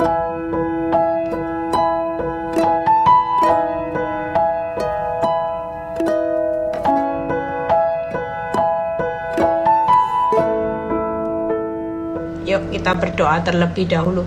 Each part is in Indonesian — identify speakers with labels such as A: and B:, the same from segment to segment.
A: Yuk kita berdoa terlebih dahulu.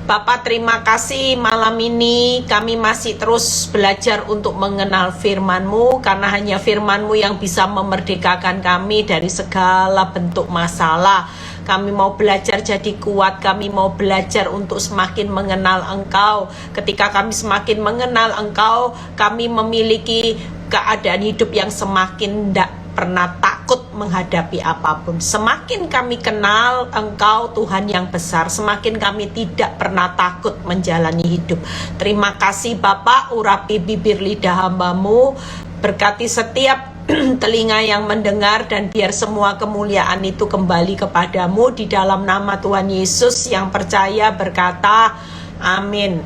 A: Bapa, terima kasih malam ini kami masih terus belajar untuk mengenal firman-Mu, karena hanya firman-Mu yang bisa memerdekakan kami dari segala bentuk masalah. Kami mau belajar jadi kuat, kami mau belajar untuk semakin mengenal Engkau. Ketika kami semakin mengenal Engkau, kami memiliki keadaan hidup yang semakin tidak pernah takut menghadapi apapun. Semakin kami kenal Engkau Tuhan yang besar, semakin kami tidak pernah takut menjalani hidup. Terima kasih Bapak, urapi bibir lidah hamba-Mu, berkati setiap telinga yang mendengar, dan biar semua kemuliaan itu kembali kepadamu. Di dalam nama Tuhan Yesus yang percaya berkata, amin.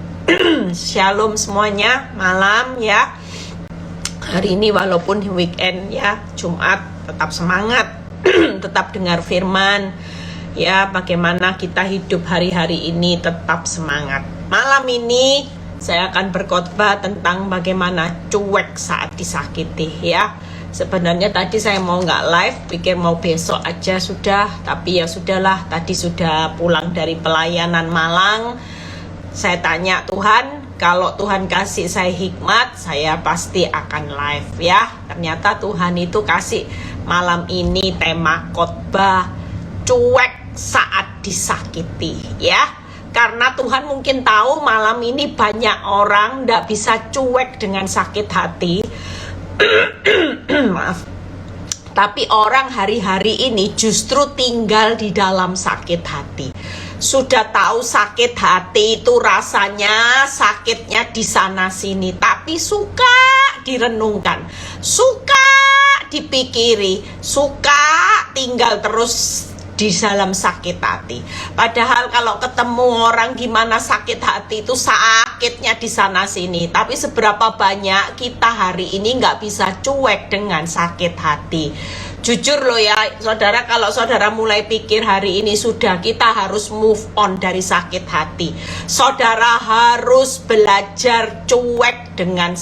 A: Shalom semuanya, malam ya. Hari ini walaupun weekend ya, Jumat, tetap semangat, tetap dengar firman ya, bagaimana kita hidup hari-hari ini tetap semangat. Malam ini saya akan berkhotbah tentang bagaimana cuek saat disakiti ya. Sebenarnya tadi saya mau nggak live, pikir mau besok aja sudah, tapi ya sudahlah, tadi sudah pulang dari pelayanan Malang. Saya tanya Tuhan, kalau Tuhan kasih saya hikmat, saya pasti akan live ya. Ternyata Tuhan itu kasih malam ini tema khotbah cuek saat disakiti ya. Karena Tuhan mungkin tahu malam ini banyak orang tidak bisa cuek dengan sakit hati. Maaf. Tapi orang hari-hari ini justru tinggal di dalam sakit hati. Sudah tahu sakit hati itu rasanya, sakitnya di sana sini, tapi suka direnungkan, suka dipikiri, suka tinggal terus di dalam sakit hati. Padahal kalau ketemu orang gimana sakit hati itu sakitnya di sana sini. Tapi seberapa banyak kita hari ini nggak bisa cuek dengan sakit hati. Jujur loh ya saudara, kalau saudara mulai pikir hari ini sudah, kita harus move on dari sakit hati. Saudara harus belajar cuek dengan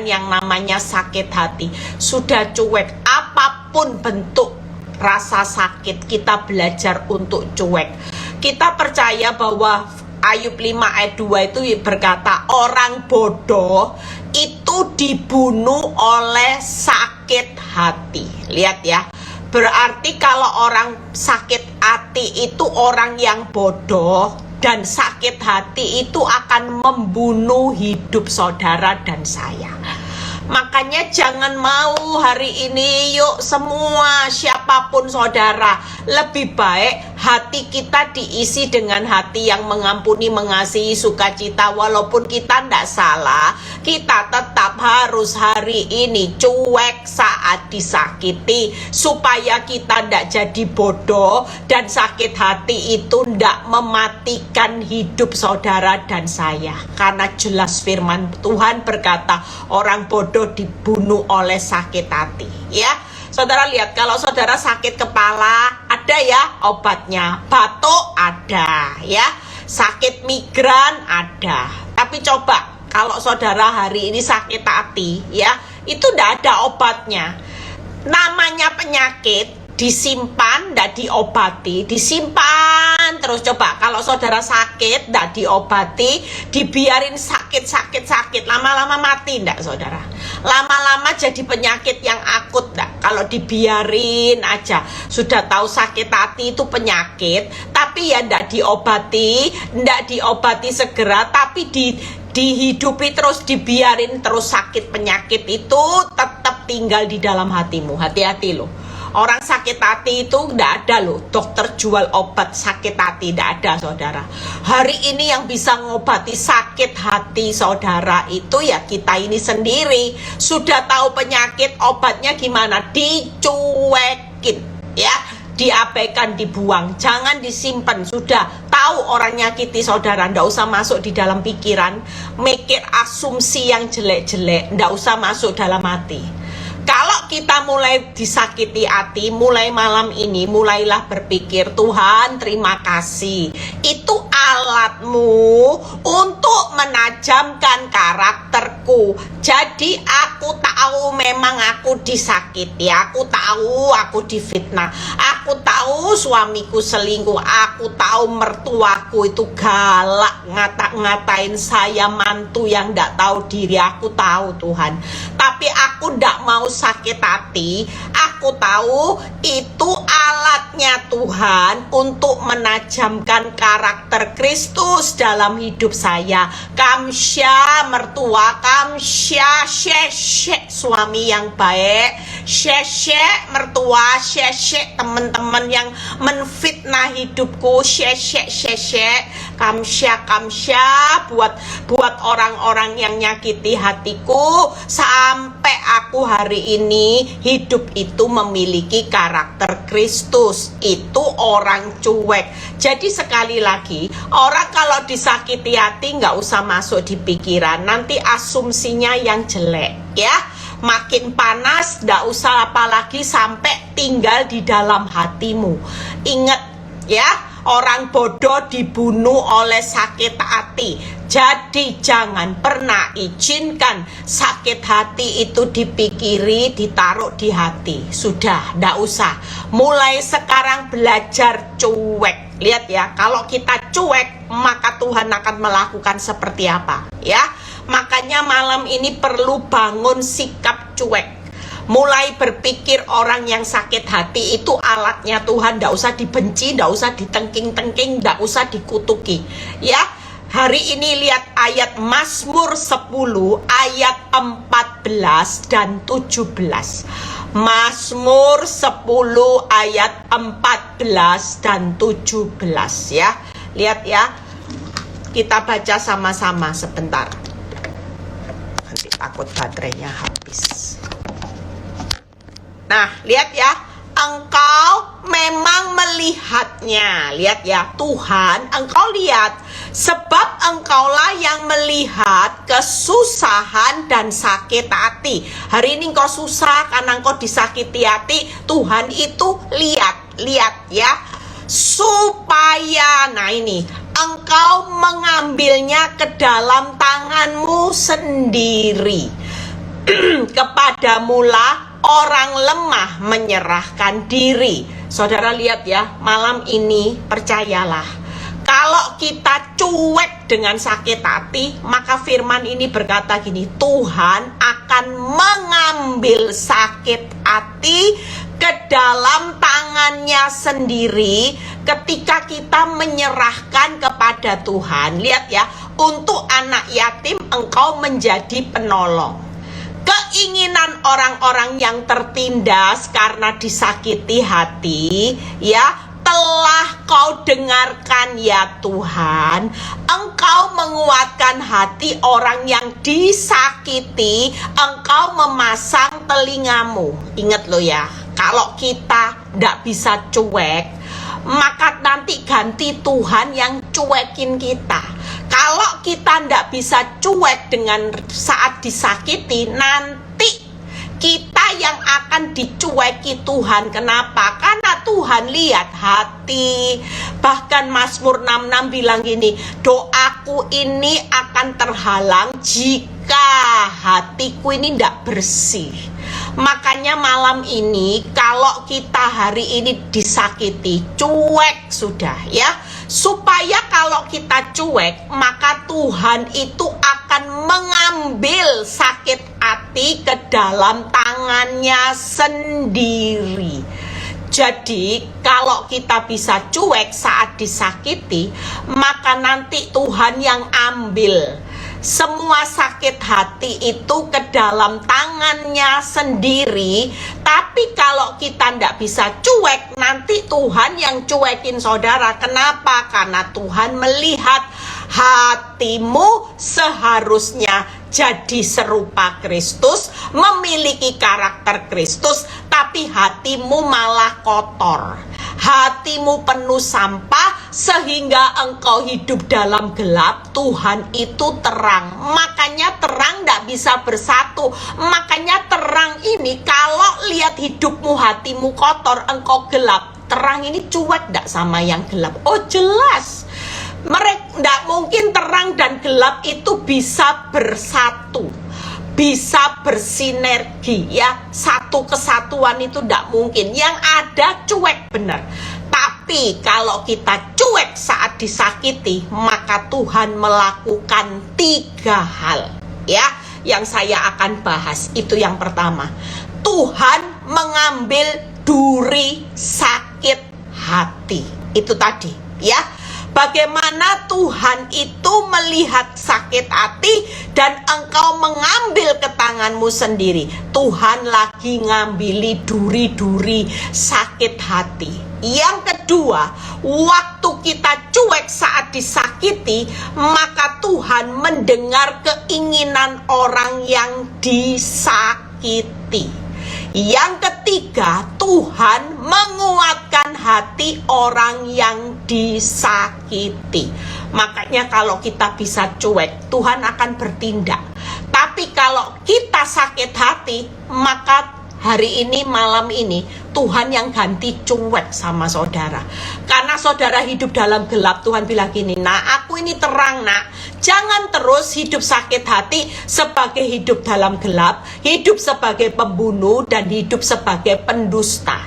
A: yang namanya sakit hati. Sudah cuek, apapun bentuk rasa sakit, kita belajar untuk cuek. Kita percaya bahwa Ayub 5 ayat 2 itu berkata, orang bodoh itu dibunuh oleh sakit hati. Lihat ya, berarti kalau orang sakit hati itu orang yang bodoh, dan sakit hati itu akan membunuh hidup saudara dan saya. Makanya jangan mau hari ini, yuk semua, siapapun saudara, lebih baik hati kita diisi dengan hati yang mengampuni, mengasihi, sukacita. Walaupun kita tidak salah, kita tetap harus hari ini cuek saat disakiti, supaya kita tidak jadi bodoh, dan sakit hati itu tidak mematikan hidup saudara dan saya. Karena jelas firman Tuhan berkata, orang bodoh dibunuh oleh sakit hati ya. Saudara lihat, kalau saudara sakit kepala ada ya obatnya, batuk ada ya, sakit migran ada. Tapi coba kalau saudara hari ini sakit hati ya, itu tidak ada obatnya. Namanya penyakit disimpan, tidak diobati, disimpan terus. Coba kalau saudara sakit tidak diobati, dibiarin sakit, lama-lama mati tidak saudara? Lama-lama jadi penyakit yang akut tidak? Kalau dibiarin aja, sudah tahu sakit hati itu penyakit, tapi ya tidak diobati segera, tapi dihidupi terus, dibiarin terus, sakit penyakit itu tetap tinggal di dalam hatimu. Hati-hati loh. Orang sakit hati itu tidak ada loh dokter jual obat sakit hati, tidak ada saudara. Hari ini yang bisa ngobati sakit hati saudara itu ya kita ini sendiri. Sudah tahu penyakit, obatnya gimana? Dicuekin ya, diabaikan, dibuang, jangan disimpan. Sudah tahu orang nyakiti saudara, ndak usah masuk di dalam pikiran, mikir asumsi yang jelek-jelek, ndak usah masuk dalam hati. Kalau kita mulai disakiti hati, mulai malam ini, mulailah berpikir, Tuhan terima kasih. Itu alatmu untuk menajamkan karakterku. Jadi aku tahu memang aku disakiti, aku tahu aku difitnah, aku tahu suamiku selingkuh, aku tahu mertuaku itu galak, ngata-ngatain saya mantu yang ndak tahu diri, aku tahu Tuhan. Tapi aku ndak mau sakit hati, aku tahu itu alatnya Tuhan untuk menajamkan karakter Kristus dalam hidup saya. Kamsya mertua, kamsya syekh suami yang baik, syekh mertua, syekh teman-teman yang menfitnah hidupku, syekh kamsya buat orang-orang yang nyakiti hatiku, sampai aku hari ini hidup itu memiliki karakter Kristus. Itu orang cuek. Jadi sekali lagi, orang kalau disakiti hati nggak usah masuk di pikiran, nanti asumsinya yang jelek ya. Makin panas, nggak usah apalagi sampai tinggal di dalam hatimu. Ingat ya, orang bodoh dibunuh oleh sakit hati. Jadi jangan pernah izinkan sakit hati itu dipikiri, ditaruh di hati. Sudah, ndak usah. Mulai sekarang belajar cuek. Lihat ya, kalau kita cuek, maka Tuhan akan melakukan seperti apa ya. Makanya malam ini perlu bangun sikap cuek. Mulai berpikir orang yang sakit hati itu alatnya Tuhan, ndak usah dibenci, ndak usah ditengking-tengking, ndak usah dikutuki ya. Hari ini lihat ayat Mazmur 10 ayat 14 dan 17. Mazmur 10 ayat 14 dan 17 ya. Lihat ya. Kita baca sama-sama sebentar. Nanti takut baterainya habis. Nah, lihat ya, engkau memang melihatnya. Lihat ya, Tuhan, engkau lihat, sebab engkaulah yang melihat kesusahan dan sakit hati. Hari ini engkau susah karena engkau disakiti hati, Tuhan itu lihat ya, supaya, nah ini, engkau mengambilnya ke dalam tanganmu sendiri. Kepadamulah orang lemah menyerahkan diri. Saudara lihat ya, malam ini percayalah, kalau kita cuek dengan sakit hati, maka firman ini berkata gini, Tuhan akan mengambil sakit hati ke dalam tangannya sendiri ketika kita menyerahkan kepada Tuhan. Lihat ya, untuk anak yatim engkau menjadi penolong. Keinginan orang-orang yang tertindas karena disakiti hati ya, telah kau dengarkan ya Tuhan. Engkau menguatkan hati orang yang disakiti, engkau memasang telingamu. Ingat lo ya, kalau kita tidak bisa cuek, maka nanti ganti Tuhan yang cuekin kita. Kalau kita tidak bisa cuek dengan saat disakiti, nanti kita yang akan dicueki Tuhan. Kenapa? Karena Tuhan lihat hati. Bahkan Mazmur 66 bilang gini, doaku ini akan terhalang jika hatiku ini tidak bersih. Makanya malam ini kalau kita hari ini disakiti, cuek sudah ya. Supaya kalau kita cuek, maka Tuhan itu akan mengambil sakit hati ke dalam tangannya sendiri. Jadi kalau kita bisa cuek saat disakiti, maka nanti Tuhan yang ambil semua sakit hati itu ke dalam tangannya sendiri. Tapi kalau kita tidak bisa cuek, nanti Tuhan yang cuekin saudara. Kenapa? Karena Tuhan melihat hatimu seharusnya jadi serupa Kristus, memiliki karakter Kristus, tapi hatimu malah kotor. hatimu penuh sampah sehingga engkau hidup dalam gelap, Tuhan itu terang. Makanya terang tidak bisa bersatu. Makanya terang ini kalau lihat hidupmu, hatimu kotor, engkau gelap, terang ini cuek tidak sama yang gelap. Oh jelas, mereka tidak mungkin terang dan gelap itu bisa bersatu, bisa bersinergi ya. Satu kesatuan itu tidak mungkin. Yang ada cuek benar. Tapi kalau kita cuek saat disakiti, maka Tuhan melakukan 3 hal ya yang saya akan bahas. Itu yang pertama, Tuhan mengambil duri sakit hati. Itu tadi ya, bagaimana Tuhan itu melihat sakit hati dan engkau mengambil ke tanganmu sendiri. Tuhan lagi ngambili duri-duri sakit hati. Yang kedua, waktu kita cuek saat disakiti, maka Tuhan mendengar keinginan orang yang disakiti. Yang ketiga, Tuhan menguatkan hati orang yang disakiti. Makanya kalau kita bisa cuek, Tuhan akan bertindak. Tapi kalau kita sakit hati, maka hari ini, malam ini, Tuhan yang ganti cuek sama saudara. Karena saudara hidup dalam gelap, Tuhan bilang gini, nah aku ini terang nak. Jangan terus hidup sakit hati sebagai hidup dalam gelap, hidup sebagai pembunuh, dan hidup sebagai pendusta.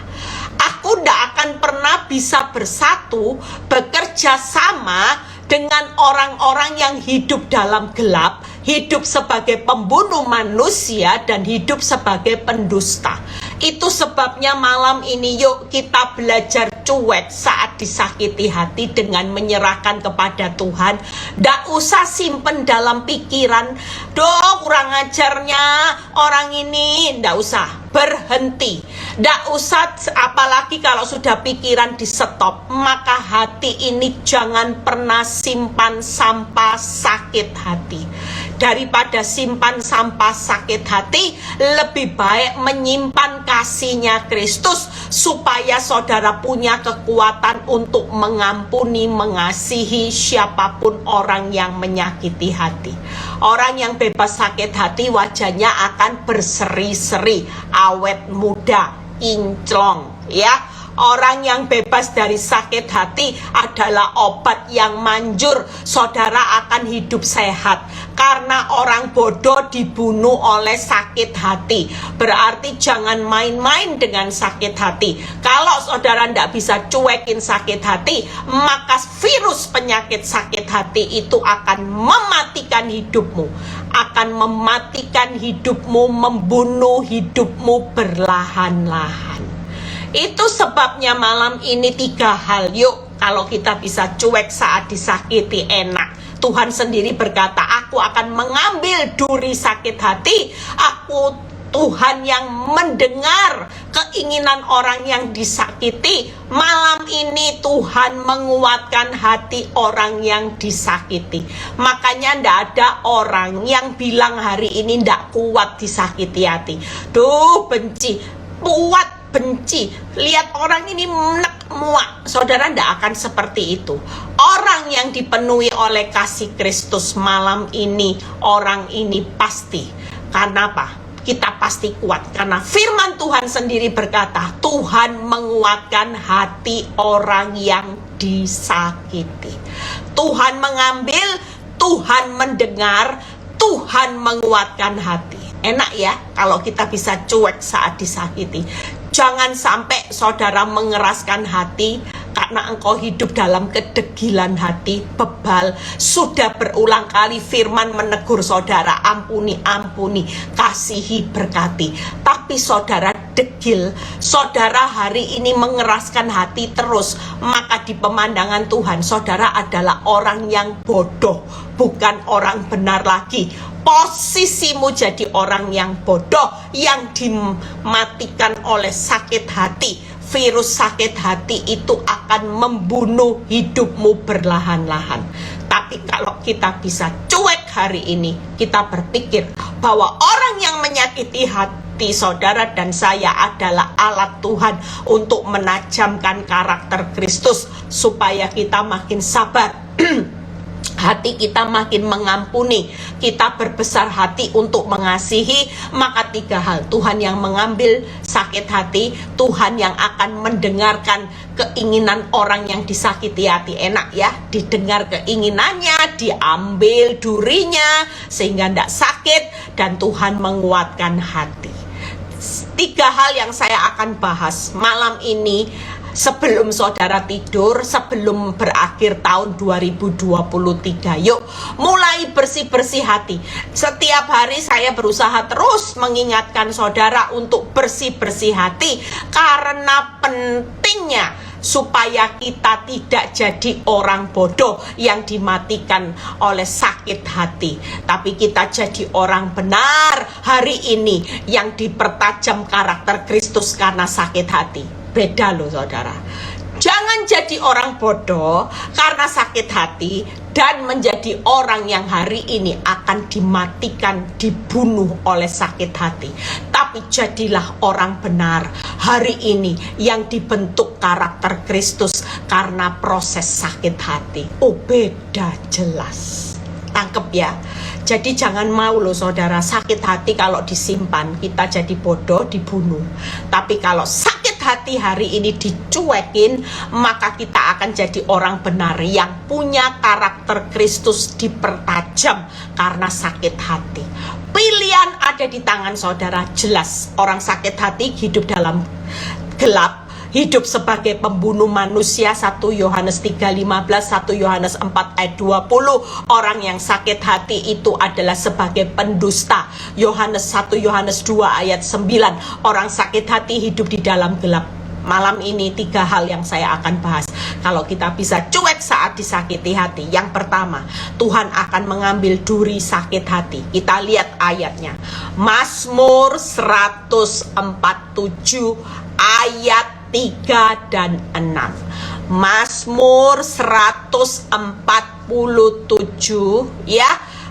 A: Aku tidak akan pernah bisa bersatu, bekerja sama dengan orang-orang yang hidup dalam gelap, hidup sebagai pembunuh manusia, dan hidup sebagai pendusta. Itu sebabnya malam ini yuk kita belajar cuek saat disakiti hati dengan menyerahkan kepada Tuhan. Nggak usah simpen dalam pikiran, doh kurang ajarnya orang ini, nggak usah, berhenti. Nggak usah, apalagi kalau sudah pikiran di stop, maka hati ini jangan pernah simpan sampah sakit hati. Daripada simpan sampah sakit hati, lebih baik menyimpan kasihnya Kristus supaya saudara punya kekuatan untuk mengampuni, mengasihi siapapun orang yang menyakiti hati. Orang yang bebas sakit hati wajahnya akan berseri-seri, awet muda, kinclong ya. Orang yang bebas dari sakit hati adalah obat yang manjur. Saudara akan hidup sehat. Karena orang bodoh dibunuh oleh sakit hati. Berarti jangan main-main dengan sakit hati. Kalau saudara tidak bisa cuekin sakit hati, maka virus penyakit sakit hati itu akan mematikan hidupmu. Akan mematikan hidupmu, membunuh hidupmu perlahan-lahan. Itu sebabnya malam ini 3 hal. Yuk, kalau kita bisa cuek saat disakiti enak. Tuhan sendiri berkata, aku akan mengambil duri sakit hati. Aku Tuhan yang mendengar keinginan orang yang disakiti. Malam ini Tuhan menguatkan hati orang yang disakiti. Makanya ndak ada orang yang bilang hari ini ndak kuat disakiti hati. Duh, benci, kuat benci, lihat orang ini muak. Saudara tidak akan seperti itu. Orang yang dipenuhi oleh kasih Kristus malam ini, orang ini pasti. Karena apa? Kita pasti kuat. Karena firman Tuhan sendiri berkata, Tuhan menguatkan hati orang yang disakiti. Tuhan mengambil, Tuhan mendengar, Tuhan menguatkan hati. Enak ya kalau kita bisa cuek saat disakiti. Jangan sampai saudara mengeraskan hati karena engkau hidup dalam kedegilan hati, bebal. Sudah berulang kali firman menegur saudara, ampuni, ampuni, kasihi, berkati. Tapi saudara degil, saudara hari ini mengeraskan hati terus, maka di pemandangan Tuhan saudara adalah orang yang bodoh, bukan orang benar lagi. Posisimu jadi orang yang bodoh, yang dimatikan oleh sakit hati. Virus sakit hati itu akan membunuh hidupmu perlahan-lahan. Tapi kalau kita bisa cuek hari ini, kita berpikir bahwa orang yang menyakiti hati saudara dan saya adalah alat Tuhan untuk menajamkan karakter Kristus supaya kita makin sabar. Hati kita makin mengampuni, kita berbesar hati untuk mengasihi. Maka 3 hal, Tuhan yang mengambil sakit hati, Tuhan yang akan mendengarkan keinginan orang yang disakiti hati. Enak ya, didengar keinginannya, diambil durinya sehingga tidak sakit, dan Tuhan menguatkan hati. 3 hal yang saya akan bahas malam ini sebelum saudara tidur, sebelum berakhir tahun 2023. Yuk, mulai bersih-bersih hati. Setiap hari saya berusaha terus mengingatkan saudara untuk bersih-bersih hati, karena pentingnya supaya kita tidak jadi orang bodoh yang dimatikan oleh sakit hati, tapi kita jadi orang benar hari ini yang dipertajam karakter Kristus karena sakit hati. Beda loh saudara. Jangan jadi orang bodoh karena sakit hati dan menjadi orang yang hari ini akan dimatikan, dibunuh oleh sakit hati. Tapi jadilah orang benar hari ini yang dibentuk karakter Kristus karena proses sakit hati. Oh, beda jelas. Tangkep ya. Jadi jangan mau loh saudara, sakit hati kalau disimpan kita jadi bodoh, dibunuh. Tapi kalau sakit hati hari ini dicuekin, maka kita akan jadi orang benar yang punya karakter Kristus dipertajam karena sakit hati. Pilihan ada di tangan saudara, jelas. Orang sakit hati hidup dalam gelap, hidup sebagai pembunuh manusia. 1 Yohanes 3:15, 1 Yohanes 4 ayat 20. Orang yang sakit hati itu adalah sebagai pendusta. 1 Yohanes 2 ayat 9. Orang sakit hati hidup di dalam gelap. Malam ini 3 hal yang saya akan bahas. Kalau kita bisa cuek saat disakiti hati. Yang pertama, Tuhan akan mengambil duri sakit hati. Kita lihat ayatnya. Mazmur 147 ayat 3 dan 6. Mazmur 147 ya.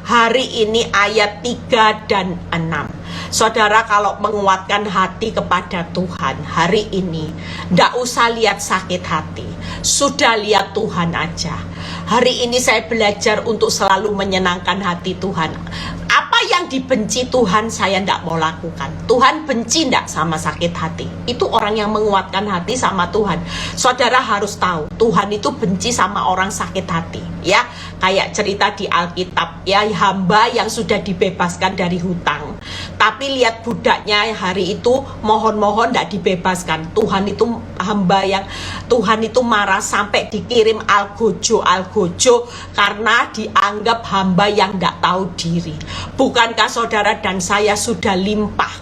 A: Hari ini ayat 3 dan 6. Saudara, kalau menguatkan hati kepada Tuhan hari ini, ndak usah lihat sakit hati, sudah lihat Tuhan aja. Hari ini saya belajar untuk selalu menyenangkan hati Tuhan. Apa yang dibenci Tuhan saya ndak mau lakukan. Tuhan benci ndak sama sakit hati? Itu orang yang menguatkan hati sama Tuhan. Saudara harus tahu, Tuhan itu benci sama orang sakit hati. Ya, kayak cerita di Alkitab ya, hamba yang sudah dibebaskan dari hutang. Tapi lihat budaknya hari itu mohon-mohon ndak dibebaskan. Tuhan itu hamba yang Tuhan itu marah sampai dikirim algojo karena dianggap hamba yang ndak tahu diri. Bukankah saudara dan saya sudah limpah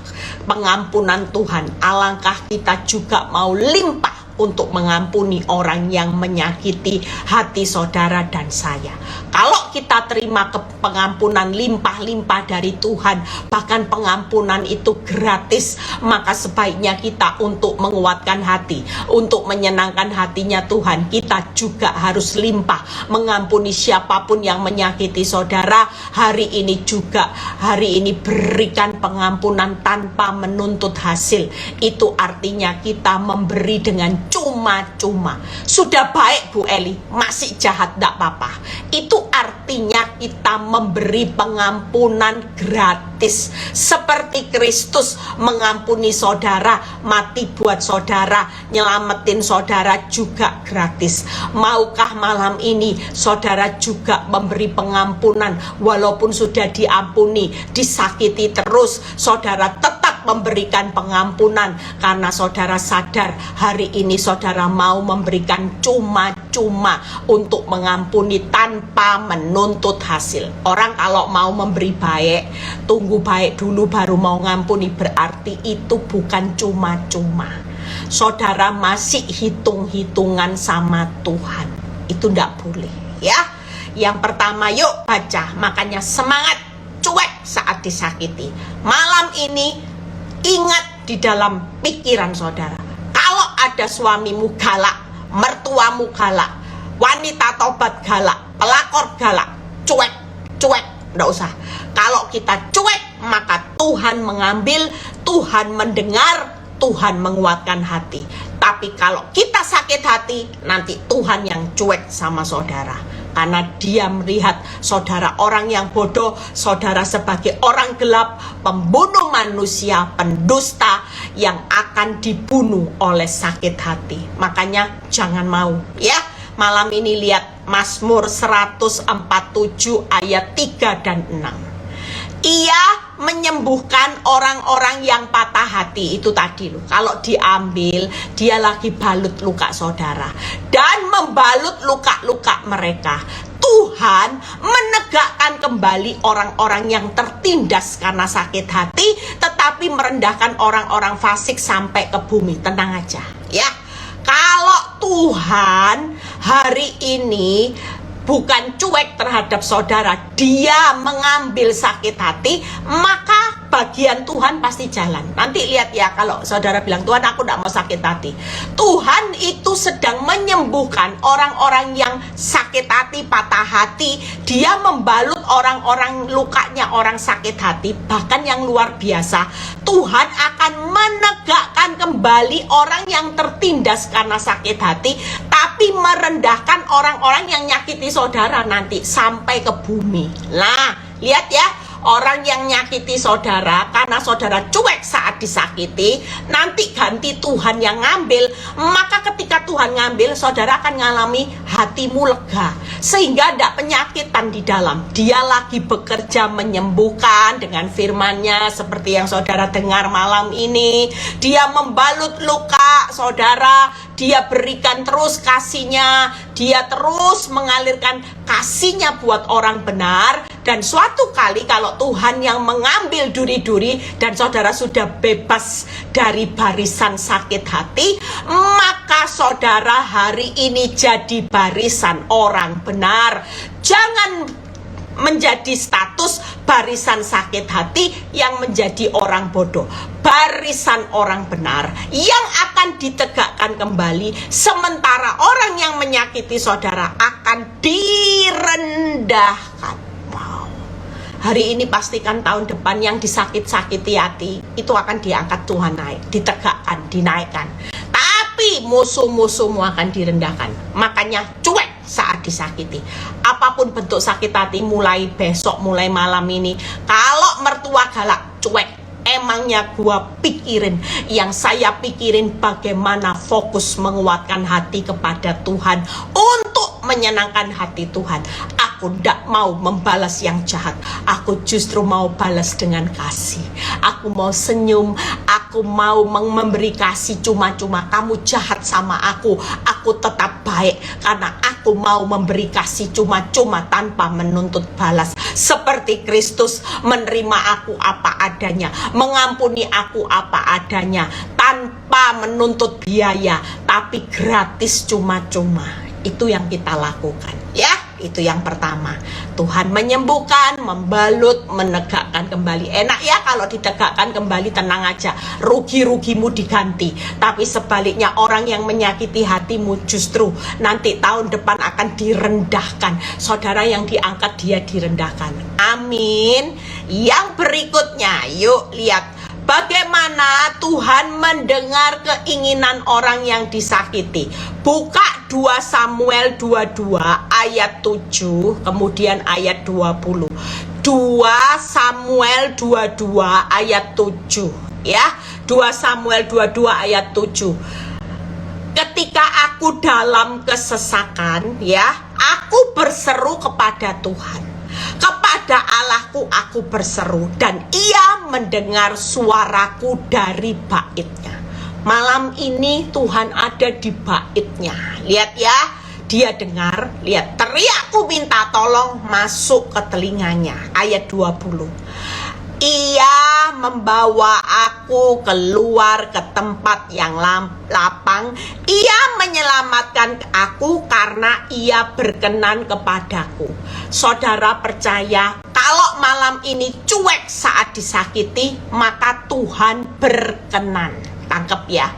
A: pengampunan Tuhan? Alangkah kita juga mau limpah untuk mengampuni orang yang menyakiti hati saudara dan saya. Kalau kita terima pengampunan limpah-limpah dari Tuhan, bahkan pengampunan itu gratis, maka sebaiknya kita untuk menguatkan hati, untuk menyenangkan hatinya Tuhan, kita juga harus limpah mengampuni siapapun yang menyakiti saudara. Hari ini juga, hari ini berikan pengampunan tanpa menuntut hasil. Itu artinya kita memberi dengan cuma-cuma. Sudah baik Bu Eli, masih jahat tidak apa-apa. Itu artinya kita memberi pengampunan gratis. Seperti Kristus mengampuni saudara, mati buat saudara, nyelamatin saudara juga gratis. Maukah malam ini saudara juga memberi pengampunan, walaupun sudah diampuni, disakiti terus, saudara tetap memberikan pengampunan karena saudara sadar hari ini saudara mau memberikan cuma-cuma untuk mengampuni tanpa menuntut hasil. Orang kalau mau memberi baik, tunggu baik dulu baru mau ngampuni, berarti itu bukan cuma-cuma. Saudara masih hitung-hitungan sama Tuhan. Itu ndak boleh ya. Yang pertama, yuk baca. Makanya semangat, cuek saat disakiti. Malam ini ingat di dalam pikiran saudara, kalau ada suamimu galak, mertuamu galak, wanita tobat galak, pelakor galak, cuek, nggak usah. Kalau kita cuek, maka Tuhan mengambil, Tuhan mendengar, Tuhan menguatkan hati. Tapi kalau kita sakit hati, nanti Tuhan yang cuek sama saudara. Karena dia melihat saudara orang yang bodoh, saudara sebagai orang gelap, pembunuh manusia, pendusta yang akan dibunuh oleh sakit hati. Makanya jangan mau ya. Malam ini lihat Mazmur 147 ayat 3 dan 6. Ia menyembuhkan orang-orang yang patah hati. Itu tadi loh. Kalau diambil, dia lagi balut luka saudara. Dan membalut luka-luka mereka. Tuhan menegakkan kembali orang-orang yang tertindas karena sakit hati. Tetapi merendahkan orang-orang fasik sampai ke bumi. Tenang aja ya. Kalau Tuhan hari ini bukan cuek terhadap saudara, dia mengambil sakit hati, maka bagian Tuhan pasti jalan. Nanti lihat ya, kalau saudara bilang, Tuhan aku tidak mau sakit hati. Tuhan itu sedang menyembuhkan orang-orang yang sakit hati, patah hati. Dia membalut orang-orang lukanya, orang sakit hati. Bahkan yang luar biasa, Tuhan akan menegakkan kembali orang yang tertindas karena sakit hati, tapi merendahkan orang-orang yang nyakiti saudara nanti sampai ke bumi. Nah, lihat ya, orang yang nyakiti saudara karena saudara cuek saat disakiti, nanti ganti Tuhan yang ngambil. Maka ketika Tuhan ngambil, saudara akan mengalami hatimu lega, sehingga tidak penyakitan di dalam. Dia lagi bekerja menyembuhkan dengan firman-Nya seperti yang saudara dengar malam ini. Dia membalut luka saudara, dia berikan terus kasih-Nya, dia terus mengalirkan kasih-Nya buat orang benar. Dan suatu kali kalau Tuhan yang mengambil duri-duri dan saudara sudah bebas dari barisan sakit hati, maka saudara hari ini jadi barisan orang benar. Jangan menjadi status barisan sakit hati yang menjadi orang bodoh. Barisan orang benar yang akan ditegakkan kembali, sementara orang yang menyakiti saudara akan direndahkan. Wow. Hari ini pastikan tahun depan yang disakit-sakiti hati itu akan diangkat Tuhan naik, ditegakkan, dinaikkan. Tapi musuh-musuhmu akan direndahkan. Makanya cuek saat disakiti. Apapun bentuk sakit hati, mulai besok, mulai malam ini, kalau mertua galak, cuek. Emangnya gua pikirin, yang saya pikirin bagaimana fokus menguatkan hati kepada Tuhan untuk menyenangkan hati Tuhan. Aku tidak mau membalas yang jahat, aku justru mau balas dengan kasih. Aku mau senyum, aku mau memberi kasih cuma-cuma. Kamu jahat sama aku tetap baik karena aku mau memberi kasih cuma-cuma tanpa menuntut balas. Seperti Kristus menerima aku apa adanya, mengampuni aku apa adanya, tanpa menuntut biaya, tapi gratis cuma-cuma. Itu yang kita lakukan ya. Itu yang pertama. Tuhan menyembuhkan, membalut, menegakkan kembali. Enak ya kalau ditegakkan kembali, tenang aja, rugi-rugimu diganti. Tapi sebaliknya, orang yang menyakiti hatimu justru nanti tahun depan akan direndahkan. Saudara yang diangkat, dia direndahkan. Amin. Yang berikutnya, yuk lihat bagaimana Tuhan mendengar keinginan orang yang disakiti. Buka 2 Samuel 22 ayat 7, kemudian ayat 20. 2 Samuel 22 ayat 7 ya. 2 Samuel 22 ayat 7. Ketika aku dalam kesesakan ya, aku berseru kepada Tuhan. Kepada Allahku aku berseru, dan Ia mendengar suaraku dari baitnya. Malam ini Tuhan ada di baitnya. Lihat ya, dia dengar, lihat, teriakku minta tolong masuk ke telinganya. Ayat 20. Ia membawa aku keluar ke tempat yang lapang. Ia menyelamatkan aku karena Ia berkenan kepadaku. Saudara percaya, kalau malam ini cuek saat disakiti, maka Tuhan berkenan. Tangkep ya.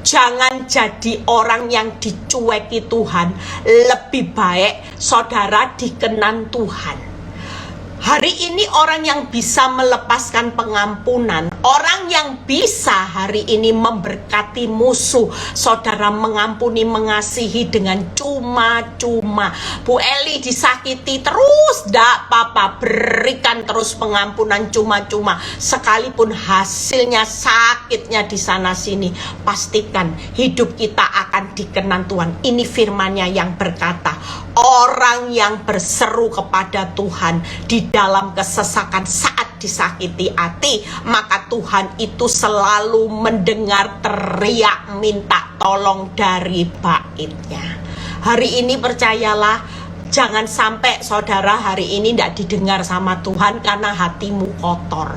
A: Jangan jadi orang yang dicueki Tuhan. Lebih baik saudara dikenan Tuhan. Hari ini orang yang bisa melepaskan pengampunan, orang yang bisa hari ini memberkati musuh, saudara, mengampuni, mengasihi dengan cuma-cuma. Bu Eli disakiti terus, ndak apa-apa, berikan terus pengampunan cuma-cuma. Sekalipun hasilnya sakitnya di sana sini, pastikan hidup kita akan dikenan Tuhan. Ini firman-Nya yang berkata, orang yang berseru kepada Tuhan di dalam kesesakan saat disakiti hati, maka Tuhan itu selalu mendengar teriak minta tolong dari bait-Nya. Hari ini percayalah, jangan sampai saudara hari ini tidak didengar sama Tuhan karena hatimu kotor.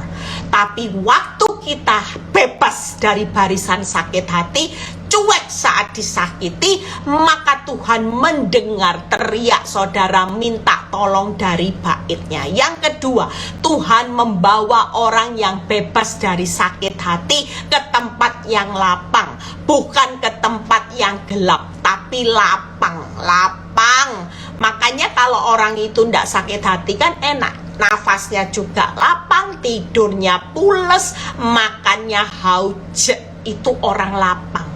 A: Tapi waktu kita bebas dari barisan sakit hati, cuek saat disakiti, maka Tuhan mendengar teriak saudara minta tolong dari bait-Nya. Yang kedua, Tuhan membawa orang yang bebas dari sakit hati ke tempat yang lapang, bukan ke tempat yang gelap, tapi lapang. Makanya kalau orang itu tidak sakit hati kan enak, nafasnya juga lapang, tidurnya pules, makannya hauj, itu orang lapang.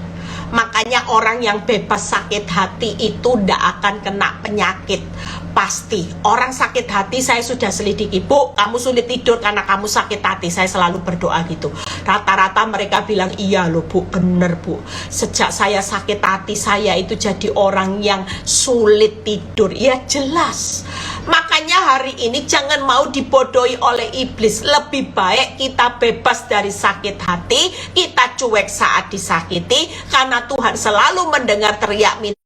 A: Makanya orang yang bebas sakit hati itu tidak akan kena penyakit. Pasti orang sakit hati, saya sudah selidiki, Bu, kamu sulit tidur karena kamu sakit hati. Saya selalu berdoa gitu. Rata-rata mereka bilang, iya loh Bu, bener Bu, sejak saya sakit hati, saya itu jadi orang yang sulit tidur. Ya jelas. Makanya hari ini jangan mau dibodohi oleh iblis. Lebih baik kita bebas dari sakit hati, kita cuek saat disakiti, karena Tuhan selalu mendengar teriak minta.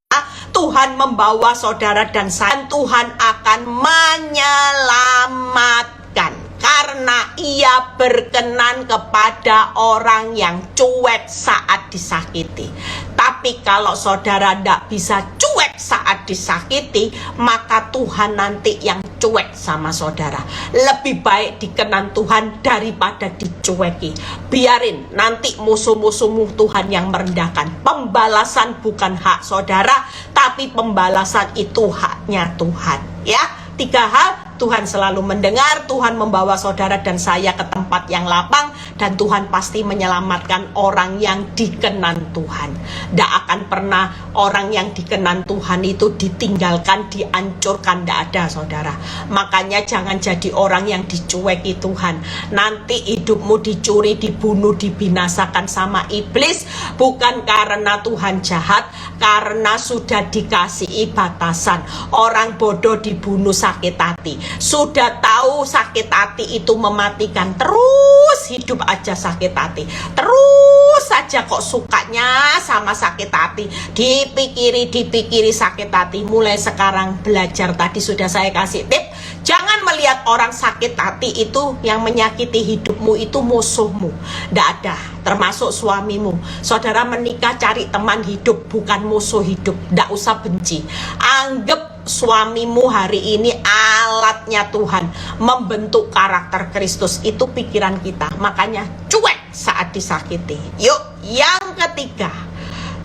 A: Tuhan membawa saudara dan saya, Tuhan akan menyelamatkan karena Ia berkenan kepada orang yang cuek saat disakiti. Tapi kalau saudara tidak bisa cuek saat disakiti, maka Tuhan nanti yang cuek sama saudara. Lebih baik dikenan Tuhan daripada dicueki. Biarin nanti musuh-musuhmu Tuhan yang merendahkan. Pembalasan bukan hak saudara, tapi pembalasan itu haknya Tuhan. Ya, 3 hal. Tuhan selalu mendengar, Tuhan membawa saudara dan saya ke tempat yang lapang, dan Tuhan pasti menyelamatkan orang yang dikenan Tuhan. Tidak akan pernah orang yang dikenan Tuhan itu ditinggalkan, dihancurkan, tidak ada saudara. Makanya jangan jadi orang yang dicueki Tuhan. Nanti hidupmu dicuri, dibunuh, dibinasakan sama iblis, bukan karena Tuhan jahat, karena sudah dikasihi batasan. Orang bodoh dibunuh sakit hati. Sudah tahu sakit hati itu mematikan, terus hidup aja sakit hati, terus saja kok sukanya sama sakit hati, dipikiri sakit hati. Mulai sekarang belajar, tadi sudah saya kasih tip, jangan melihat orang sakit hati itu yang menyakiti hidupmu itu musuhmu. Tidak ada, termasuk suamimu. Saudara menikah cari teman hidup, bukan musuh hidup. Tidak usah benci, anggap suamimu hari ini alatnya Tuhan membentuk karakter Kristus. Itu pikiran kita. Makanya cuek saat disakiti. Yuk, yang ketiga,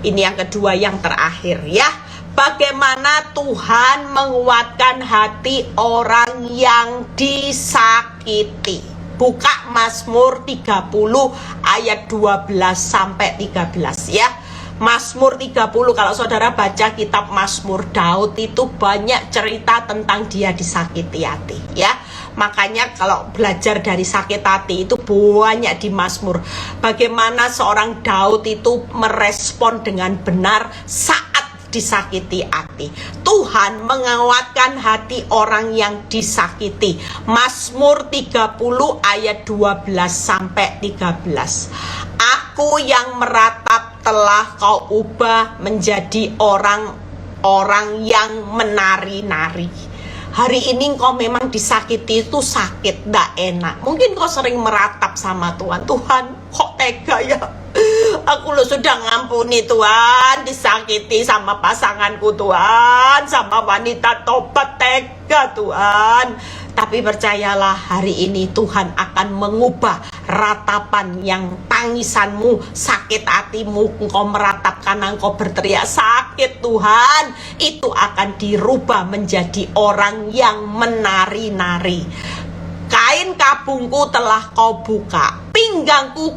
A: ini yang kedua, yang terakhir ya, bagaimana Tuhan menguatkan hati orang yang disakiti. Buka Mazmur 30 ayat 12 sampai 13 ya. Mazmur 30, kalau saudara baca kitab Mazmur, Daud itu banyak cerita tentang dia disakiti hati ya. Makanya kalau belajar dari sakit hati itu banyak di Mazmur. Bagaimana seorang Daud itu merespon dengan benar saat disakiti hati. Tuhan menguatkan hati orang yang disakiti. Mazmur 30 ayat 12 sampai 13. Aku yang meratap telah kau ubah menjadi orang-orang yang menari-nari. Hari ini kau memang disakiti itu sakit, tidak enak. Mungkin kau sering meratap sama Tuhan. Tuhan, kok tega ya? Aku lo sudah ngampuni Tuhan, disakiti sama pasanganku Tuhan, sama wanita tobat, tega Tuhan. Tapi percayalah, hari ini Tuhan akan mengubah ratapan yang tangisanmu, sakit hatimu, engkau meratap karena engkau berteriak sakit Tuhan, itu akan dirubah menjadi orang yang menari-nari. kabungku telah kau buka, pinggangku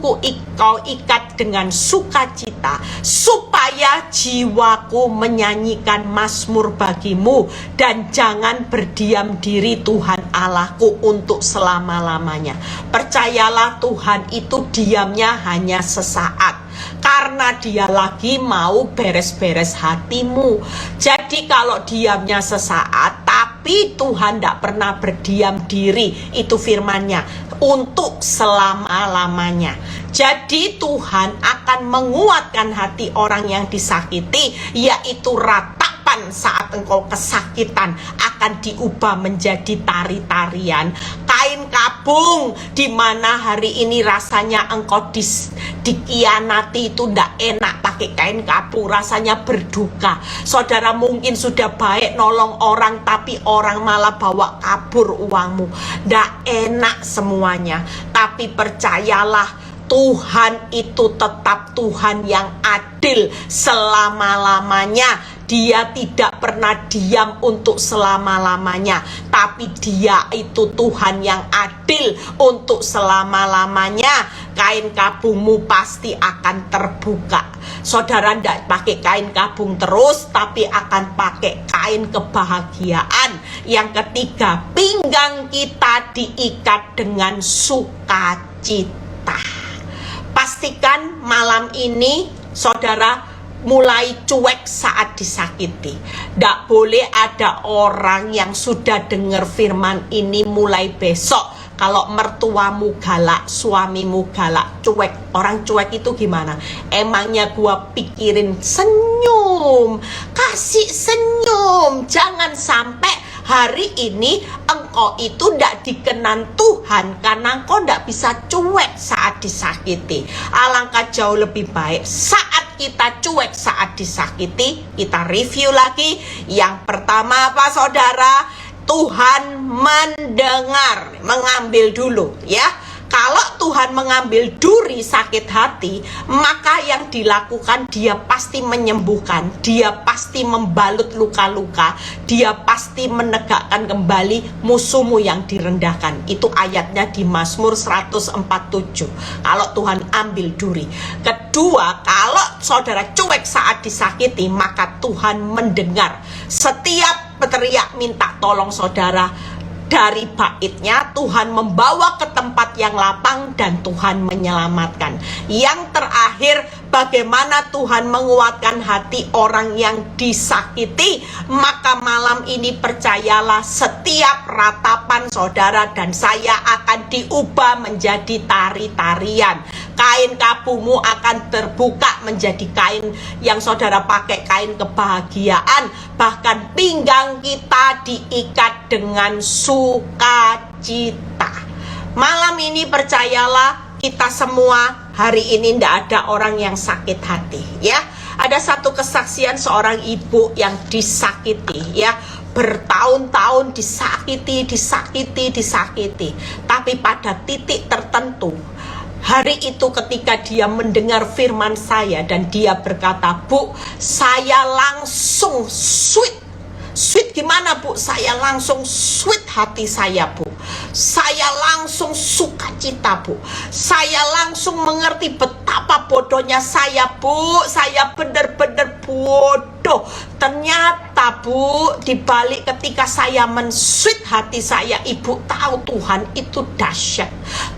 A: kau ikat dengan sukacita, supaya jiwaku menyanyikan mazmur bagimu, dan jangan berdiam diri Tuhan Allahku untuk selama-lamanya. Percayalah, Tuhan itu diamnya hanya sesaat, karena dia lagi mau beres-beres hatimu. Jadi kalau diamnya sesaat, tapi Tuhan tidak pernah berdiam diri, itu firman-Nya, untuk selama-lamanya. Jadi Tuhan akan menguatkan hati orang yang disakiti, yaitu ratapan saat engkau kesakitan akan diubah menjadi tari-tarian. Kain kabung di mana hari ini rasanya engkau dikianati, itu ndak enak pakai kain kabung, rasanya berduka. Saudara mungkin sudah baik nolong orang, tapi orang malah bawa kabur uangmu. Ndak enak semuanya. Tapi percayalah, Tuhan itu tetap Tuhan yang adil selama-lamanya. Dia tidak pernah diam untuk selama-lamanya, tapi dia itu Tuhan yang adil untuk selama-lamanya. Kain kabungmu pasti akan terbuka. Saudara tidak pakai kain kabung terus, tapi akan pakai kain kebahagiaan. Yang ketiga, pinggang kita diikat dengan sukacita. Pastikan malam ini saudara mulai cuek saat disakiti. Tidak boleh ada orang yang sudah dengar firman ini mulai besok, kalau mertuamu galak, suamimu galak, cuek. Orang cuek itu gimana? Emangnya gua pikirin senyum, kasih senyum. Jangan sampai hari ini engkau itu tidak dikenan Tuhan karena engkau tidak bisa cuek saat disakiti. Alangkah jauh lebih baik saat kita cuek saat disakiti. Kita review lagi. Yang pertama apa saudara? Tuhan mendengar, mengambil dulu ya. Kalau Tuhan mengambil duri sakit hati, maka yang dilakukan dia pasti menyembuhkan, dia pasti membalut luka-luka, dia pasti menegakkan kembali musuhmu yang direndahkan. Itu ayatnya di Mazmur 147. Kalau Tuhan ambil duri. Kedua, kalau saudara cuek saat disakiti, maka Tuhan mendengar. Setiap berteriak minta tolong saudara, dari baitnya Tuhan membawa ke tempat yang lapang dan Tuhan menyelamatkan. Yang terakhir, bagaimana Tuhan menguatkan hati orang yang disakiti. Maka malam ini percayalah, setiap ratapan saudara dan saya akan diubah menjadi tari-tarian. Kain kabungmu akan terbuka menjadi kain yang saudara pakai, kain kebahagiaan. Bahkan pinggang kita diikat dengan sukacita. Malam ini percayalah, kita semua hari ini tidak ada orang yang sakit hati ya. Ada satu kesaksian seorang ibu yang disakiti ya, bertahun-tahun disakiti, tapi pada titik tertentu, hari itu ketika dia mendengar firman saya dan dia berkata, "Bu, saya langsung sweet gimana Bu? Saya langsung sweet hati saya Bu. Saya langsung sukacita Bu. Saya langsung mengerti betapa bodohnya saya Bu. Saya benar-benar bodoh. Ternyata Bu, dibalik ketika saya men-sweet hati saya, Ibu tahu Tuhan itu dahsyat.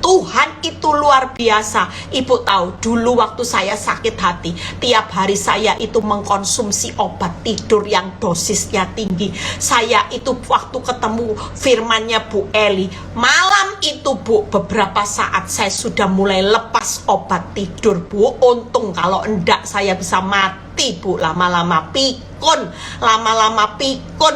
A: Tuhan itu luar biasa. Ibu tahu dulu waktu saya sakit hati, tiap hari saya itu mengkonsumsi obat tidur yang dosisnya tinggi. Saya itu waktu ketemu firmannya Bu Eli, malam itu Bu, beberapa saat saya sudah mulai lepas obat tidur Bu. Untung, kalau enggak saya bisa mati Bu, lama-lama pikun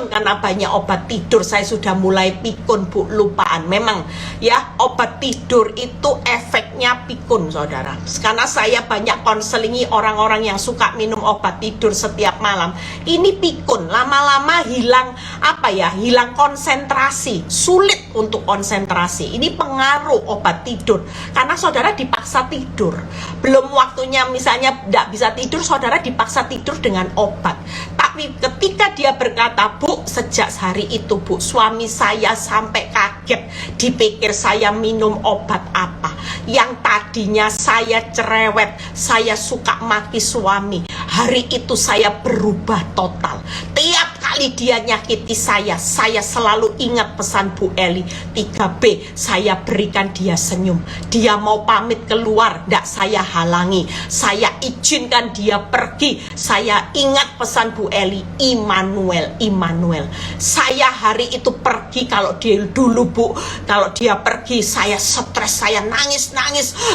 A: karena banyak obat tidur. Saya sudah mulai pikun Bu, lupaan. Memang ya, obat tidur itu efeknya pikun saudara. Karena saya banyak konselingi orang-orang yang suka minum obat tidur setiap malam. Ini pikun, lama-lama hilang hilang konsentrasi, sulit untuk konsentrasi. Ini pengaruh obat tidur karena saudara dipaksa tidur. Belum waktunya misalnya tidak bisa tidur, saudara dipaksa tidur dengan obat. Tak Tapi ketika dia berkata, Bu, sejak hari itu Bu, suami saya sampai kaget, dipikir saya minum obat apa. Yang tadinya saya cerewet, saya suka maki suami, hari itu saya berubah total. Tiap kali dia nyakiti saya selalu ingat pesan Bu Eli 3B, saya berikan dia senyum. Dia mau pamit keluar, ndak saya halangi, saya izinkan dia pergi. Saya ingat pesan Bu Eli, Immanuel, Immanuel. Saya hari itu pergi, kalau dia dulu Bu, kalau dia pergi saya stres, saya nangis,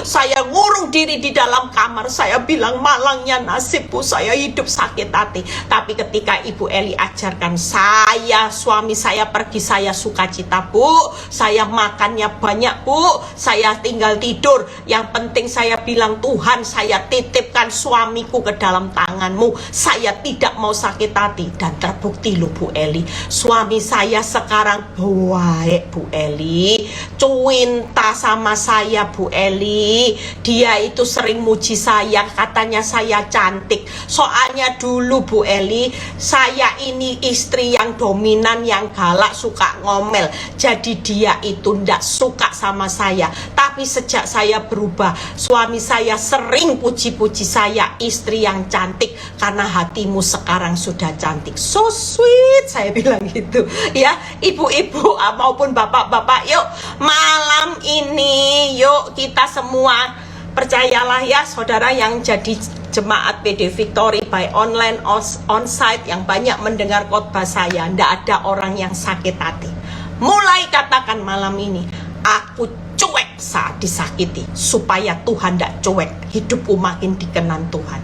A: saya ngurung diri di dalam kamar, saya bilang malangnya nasib Bu, saya hidup sakit hati. Tapi ketika Ibu Eli ajarkan saya, suami saya pergi, saya sukacita Bu, saya makannya banyak Bu, saya tinggal tidur, yang penting saya bilang, Tuhan, saya titipkan suamiku ke dalam tangan-Mu, saya tidak mau sakit hati. Dan terbukti loh Bu Eli, suami saya sekarang baik Bu Eli, cinta sama saya Bu Eli. Dia itu sering muji saya, katanya saya cantik. Soalnya dulu Bu Eli, saya ini istri yang dominan, yang galak, suka ngomel. Jadi dia itu ndak suka sama saya. Tapi sejak saya berubah, suami saya sering puji-puji saya, istri yang cantik, karena hatimu sekarang sudah cantik. So sweet, saya bilang gitu ya. Ibu-ibu maupun bapak-bapak, yuk malam ini yuk kita semua, percayalah ya saudara yang jadi jemaat PD Victory by online onsite yang banyak mendengar khotbah saya, ndak ada orang yang sakit hati. Mulai katakan malam ini, aku cuek saat disakiti, supaya Tuhan ndak cuek, hidupku makin dikenan Tuhan.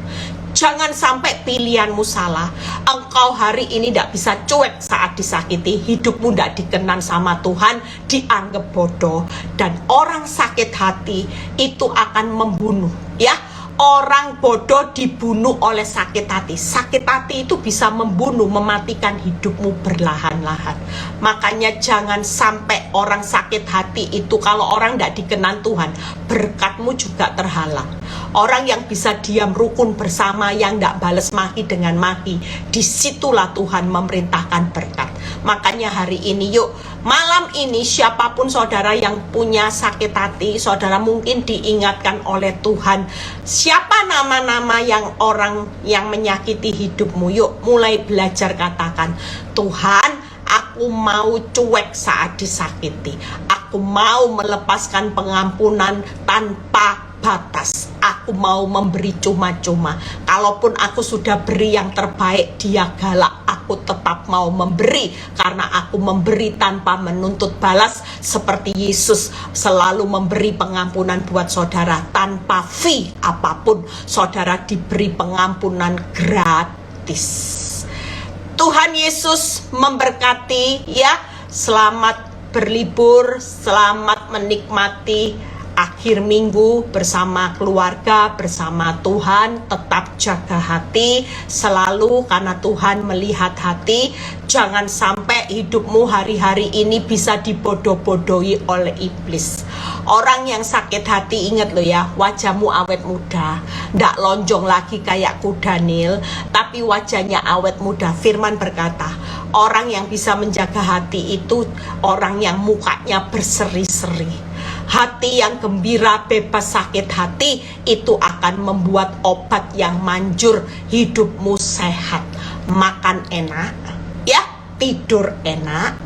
A: Jangan sampai pilihanmu salah. Engkau hari ini tidak bisa cuek saat disakiti, hidupmu tidak dikenan sama Tuhan, dianggap bodoh. Dan orang sakit hati itu akan membunuh, ya. Orang bodoh dibunuh oleh sakit hati. Sakit hati itu bisa membunuh, mematikan hidupmu berlahan-lahan. Makanya jangan sampai orang sakit hati itu, kalau orang tidak dikenan Tuhan, berkatmu juga terhalang. Orang yang bisa diam rukun bersama, yang tidak balas maki dengan maki, disitulah Tuhan memerintahkan berkat. Makanya hari ini yuk, malam ini siapapun saudara yang punya sakit hati, saudara mungkin diingatkan oleh Tuhan, siapa nama-nama yang orang yang menyakiti hidupmu. Yuk mulai belajar katakan, Tuhan, aku mau cuek saat disakiti. Aku mau melepaskan pengampunan tanpa batas. Aku mau memberi cuma-cuma. Kalaupun aku sudah beri yang terbaik, dia galak, aku tetap mau memberi, karena aku memberi tanpa menuntut balas, seperti Yesus selalu memberi pengampunan buat saudara tanpa fee apapun. Saudara diberi pengampunan gratis. Tuhan Yesus memberkati ya. Selamat berlibur, selamat menikmati akhir minggu bersama keluarga, bersama Tuhan. Tetap jaga hati selalu, karena Tuhan melihat hati. Jangan sampai hidupmu hari-hari ini bisa dibodoh-bodohi oleh iblis. Orang yang sakit hati, ingat lo ya, wajahmu awet muda, ndak lonjong lagi kayak kuda Nil, tapi wajahnya awet muda. Firman berkata, orang yang bisa menjaga hati itu orang yang mukanya berseri-seri. Hati yang gembira, bebas sakit hati, itu akan membuat obat yang manjur. Hidupmu sehat, makan enak, ya, tidur enak,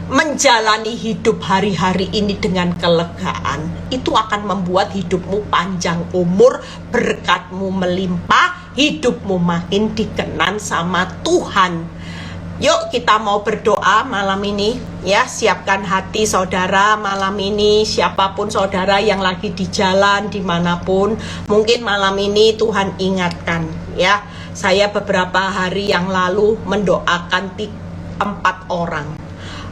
A: menjalani hidup hari-hari ini dengan kelegaan. Itu akan membuat hidupmu panjang umur, berkatmu melimpah, hidupmu makin dikenan sama Tuhan. Yuk kita mau berdoa malam ini ya. Siapkan hati saudara malam ini, siapapun saudara yang lagi di jalan dimanapun, mungkin malam ini Tuhan ingatkan ya. Saya beberapa hari yang lalu mendoakan 4 orang.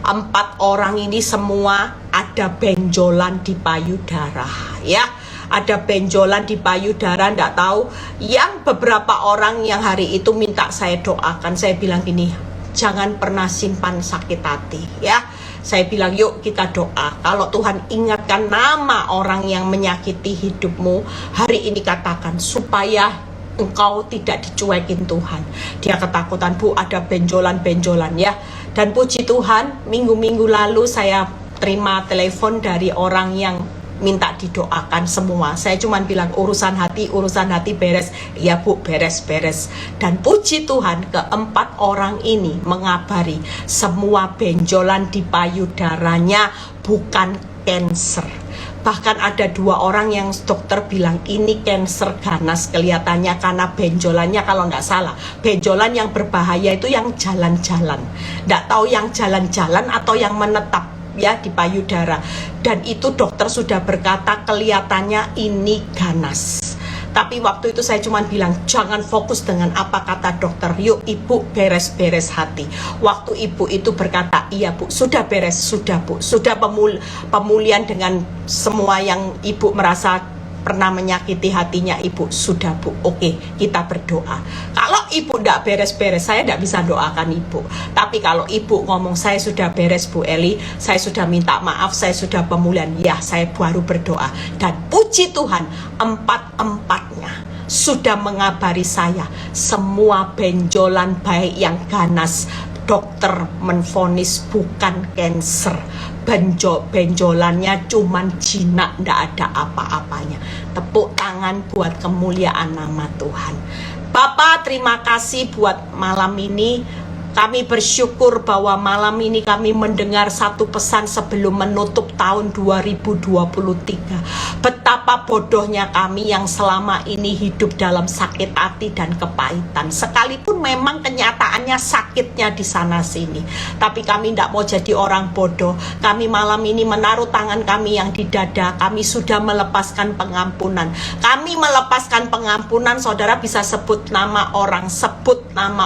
A: 4 orang ini semua ada benjolan di payudara ya. Ada benjolan di payudara, ndak tahu. Yang beberapa orang yang hari itu minta saya doakan, saya bilang gini, jangan pernah simpan sakit hati ya. Saya bilang yuk kita doa. Kalau Tuhan ingatkan nama orang yang menyakiti hidupmu hari ini, katakan supaya engkau tidak dicuekin Tuhan. Dia ketakutan, Bu, ada benjolan-benjolan ya. Dan puji Tuhan, minggu-minggu lalu saya terima telepon dari orang yang minta didoakan semua. Saya cuma bilang urusan hati beres. Ya Bu, beres-beres. Dan puji Tuhan, keempat orang ini mengabari semua benjolan di payudaranya bukan kanker. Bahkan ada 2 orang yang dokter bilang ini kanker ganas kelihatannya, karena benjolannya, kalau nggak salah, benjolan yang berbahaya itu yang jalan-jalan. Nggak tahu yang jalan-jalan atau yang menetap ya di payudara. Dan itu dokter sudah berkata kelihatannya ini ganas. Tapi waktu itu saya cuma bilang jangan fokus dengan apa kata dokter, yuk ibu beres-beres hati. Waktu ibu itu berkata iya Bu, sudah beres, sudah Bu, sudah pemulihan dengan semua yang ibu merasa pernah menyakiti hatinya ibu, sudah Bu, oke, kita berdoa. Kalau ibu tidak beres-beres, saya tidak bisa doakan ibu. Tapi kalau ibu ngomong saya sudah beres Bu Eli, saya sudah minta maaf, saya sudah pemulihan, ya saya baru berdoa. Dan puji Tuhan, empat-empatnya sudah mengabari saya semua benjolan baik yang ganas, dokter menvonis bukan kanker. Benjolannya cuman jinak, ndak ada apa-apanya. Tepuk tangan buat kemuliaan nama Tuhan. Bapak, terima kasih buat malam ini. Kami bersyukur bahwa malam ini kami mendengar satu pesan sebelum menutup tahun 2023. Betapa bodohnya kami yang selama ini hidup dalam sakit hati dan kepahitan. Sekalipun memang kenyataannya sakitnya di sana sini. Tapi kami tidak mau jadi orang bodoh. Kami malam ini menaruh tangan kami yang di dada. Kami sudah melepaskan pengampunan. Kami melepaskan pengampunan, saudara bisa sebut nama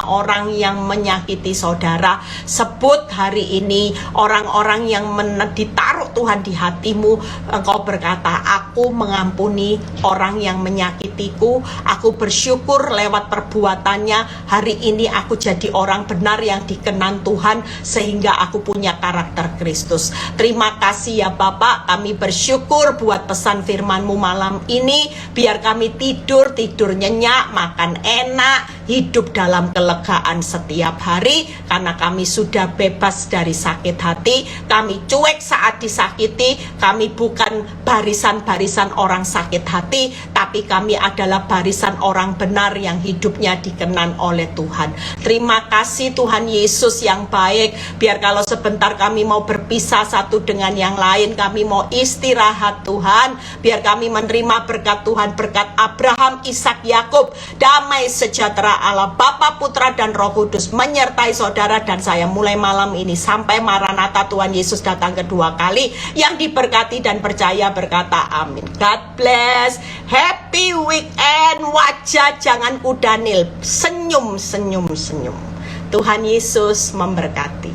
A: orang yang menyakiti saudara. Sebut hari ini orang-orang yang ditaruh Tuhan di hatimu. Engkau berkata, aku mengampuni orang yang menyakitiku. Aku bersyukur lewat perbuatannya hari ini aku jadi orang benar yang dikenan Tuhan, sehingga aku punya karakter Kristus. Terima kasih ya Bapak, kami bersyukur buat pesan firman-Mu malam ini. Biar kami tidur nyenyak, makan enak, hidup dalam kelegaan setiap hari, karena kami sudah bebas dari sakit hati. Kami cuek saat disakiti. Kami bukan barisan-barisan orang sakit hati, tapi kami adalah barisan orang benar yang hidupnya dikenan oleh Tuhan. Terima kasih Tuhan Yesus yang baik. Biar kalau sebentar kami mau berpisah satu dengan yang lain, kami mau istirahat Tuhan. Biar kami menerima berkat Tuhan, berkat Abraham, Ishak, Yakub. Damai sejahtera Allah Bapa, Putra, dan Roh Kudus menyertai saudara dan saya mulai malam ini sampai Maranatha Tuhan Yesus datang kedua kali. Yang diberkati dan percaya berkata amin. God bless. Happy weekend. Wajah jangan kudanil. Senyum. Tuhan Yesus memberkati.